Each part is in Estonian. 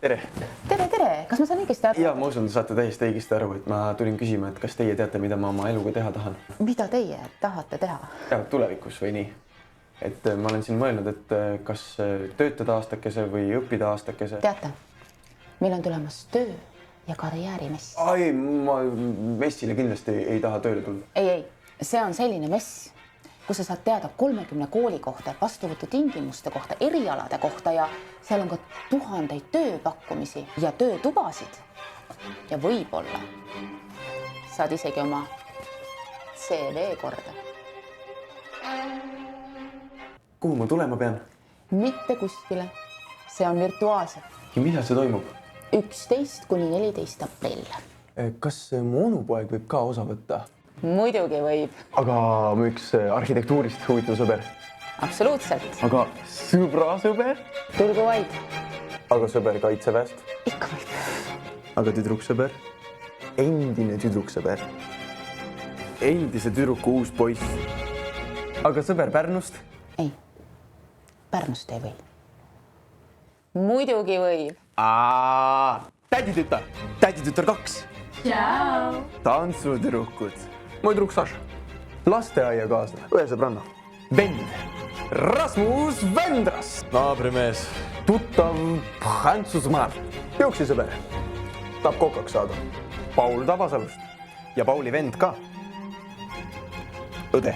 Tere! Tere, tere! Kas ma saan õigesti aru? Ja ma usun, te saate täiesti õigesti aru, et ma tulin küsima, et kas teie teate, mida ma oma eluga teha tahan? Mida teie tahate teha? Ja, tulevikus või nii. Et ma olen siin mõelnud, et kas töötada aastakese või õppida aastakese. Teate, meil on tulemas töö ja karjäärimess. Ai, ma messile kindlasti ei taha tööle tulla. Ei, see on selline mess, kus sa saad teada 30 kooli kohta, vastuvõtutingimuste kohta, erialade kohta ja seal on ka tuhandeid tööpakkumisi ja töötubasid. Ja võib-olla saad isegi oma CV korda. Kuhu ma tulema pean? Mitte kuskile. See on virtuaalselt. Ja millal see toimub? 11 kuni 14 aprill. Kas mu onupoeg võib ka osa võtta? Muidugi võib. Aga üks arhitektuurist huvitav sõber. Absoluutselt. Aga sõbra-sõber? Tulgu vaid. Aga sõber kaitseväest? Ikka võib. Aga tüdruksõber? Endine tüdruksõber. Endise tüdruku uus poiss. Aga sõber Pärnust? Ei, Pärnust ei või. Muidugi võib. Täditütar 2. Tšau! Tantsutüdrukud. Moi tüdruk Saša. Lasteaiakaaslane. Ühe sõbranna. Vend. Rasmus Vendras. Naabrimees. Tuttav Prantsusmaal. Jooksisõber. Tahab kokaks saada. Paul Tabasalust. Ja Pauli vend ka. Õde.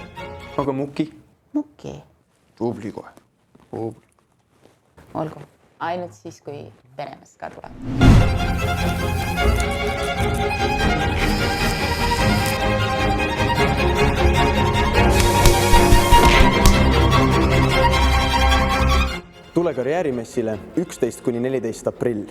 Aga Muki? Muki. Tubli kohe. Olgu. Ainult siis, kui peremees ka tuleb. Tule karjäärimessile 11 kuni 14 aprill.